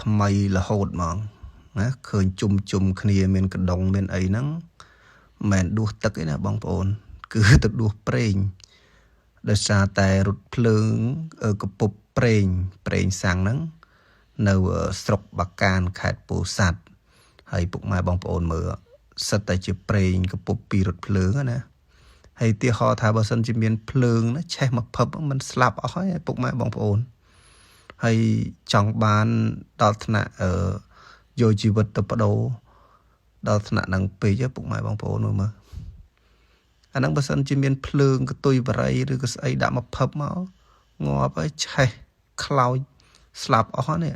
ថ្មីរហូតហ្មងណាឃើញជុំគ្នាមានកដុងមានអីហ្នឹងមិនដួសទឹកទេណាបងប្អូនគឺទៅដួសប្រេងដោយសារតែរថភ្លើងកពុបប្រេងសាំងហ្នឹងនៅស្រុកបាកានខេត្តពោធិ៍សាត់ហើយពុកម៉ែបងប្អូនមើលសិតតែជាប្រេងកពុបពីរថភ្លើងណាហើយទីហោថាបើសិនជាមានភ្លើងណាឆេះមកភឹបมันស្លាប់អស់ហើយពុកម៉ែបងប្អូនហើយចង់បានដល់ថ្នាក់យកជីវិតទៅបដូរដល់ថ្នាក់ហ្នឹងពេកពុកម៉ែបងប្អូនមើលអាហ្នឹងបើសិនជាមានភ្លើងកតុយបរិយឬក៏ស្អីដាក់មកភឹបមកងាប់ហើយឆេះខ្លោចស្លាប់អស់នេះ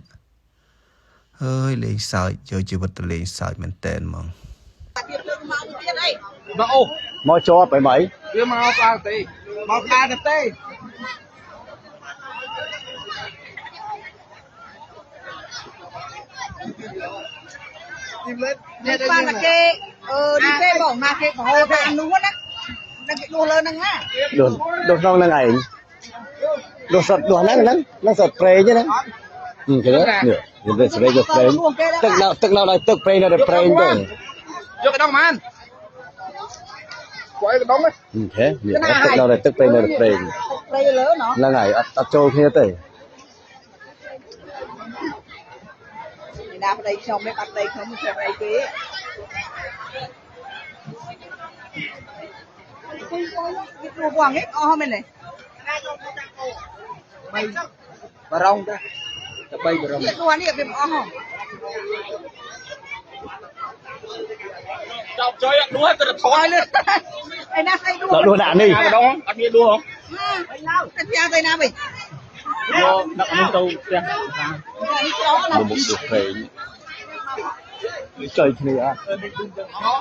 ហើយលេងសើចយកជីវិតទៅលេងសើចមែនតែនហ្មងមកជាប់ไปไหมវាមកឡើងទេមកខានទេនេះបានតែគេនេះទេបងណាគេបហូរទៅនោះណាតែគេដួសលើហ្នឹងណាដួសក្នុងហ្នឹងឯងដួសសតដួសហ្នឹងសតប្រេងហ្នឹងគេនេះវាស្រីយកប្រេងទឹកនៅដល់ទឹកប្រេងនៅដល់ប្រេងទៅយកកដងបានគួយកដងទេនេះទឹកនៅដល់ទឹកប្រេងនៅដល់ប្រេងលើណោះហ្នឹងហើយអត់ចូលគ្នាទេណាប្តីខ្ញុំនេះអត់ប្តីខ្ញុំខ្ញុំអីគេគេគួរបងនេះអស់មែនទេ3បារងទៅ3បារងគេគួរនេះវាអស់ហ៎ចប់ជួយអត់ដួសទៅថយលើឯណាស្អីដួសដាក់នេះកដងអត់មានដួសហ៎តែផ្ទះទៅណាវិញយកដាក់នេះទៅផ្ទះនេះក្រណាមុខដួសប្រេងចុយគ្នាអត់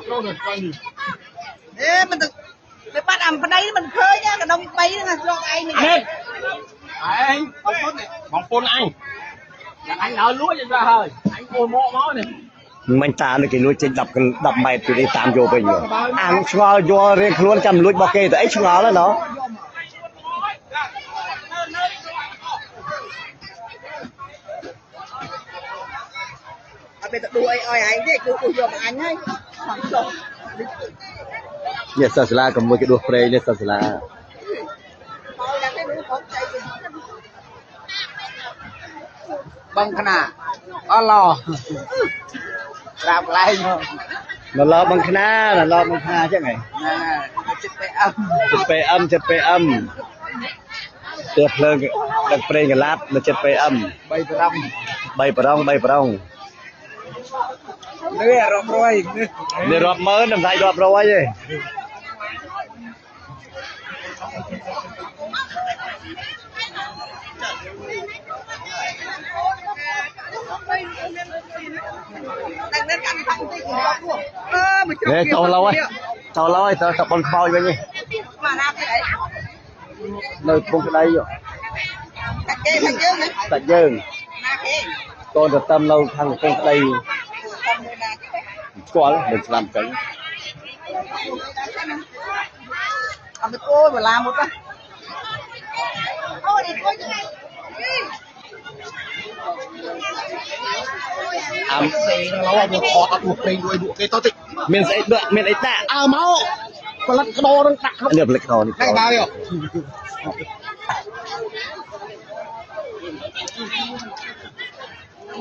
ត្រូវទៅស្វែងនេះមិនទៅបាត់អាប្តីមិនឃើញកដុំ3ហ្នឹងស្លកឯងនេះឯងបងពុនអញយ៉ាងអញឲ្យលួចទៅហើយអញគោមកនេះមិនតានៅគេលួចចេញ10ម៉ែត្រពីនេះតាមយកវិញអាងឆ្ងល់យករៀងខ្លួនចាំលួចរបស់គេទៅអីឆ្ងល់ហ្នឹងណោះអត់ទៅដួសអីឲ្យឯងទេគឺពុះយកមកអញហើយផងចុះនេះសាសាឡាក៏មួយគេដួសប្រេងនេះសាសាឡាបងកណាអឡោប្រាប់ឡែងមកឡោបងខ្នាចឹងហ៎ណាចិត្តPM ចិត្ត PM ទៅភ្លើងទឹកប្រេងកឡាប់នៅចិត្ត PM 3ប្រងនេះរាប់រយនេះរាប់ម៉ឺនមិនថារាប់រយទេđang ăn thằng tí của nó luôn nè tao lâu rồi tao bắn pháo vậy nhỉ mà làm cái đấy nơi bung cái đây rồi tại dương con được tâm lâu thằng bung cái đây quá lắm mình làm cái làm cái cô mà làm một cái xe nó lâu rồi khó tập một mình đuổi bộ cây to tịnh miền ấy tạ máu còn lật cái đồ đang đặt không được lịch đồ này bao nhiêu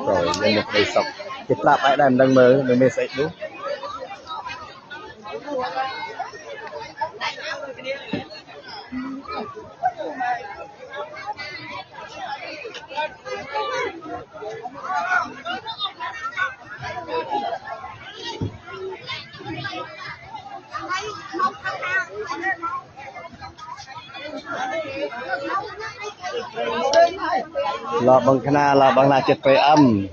rồi nhân một đầy sọc cái lạp bãi đàn đang mơ mình sẽ đúng là bằng khana là bằng là chật về âm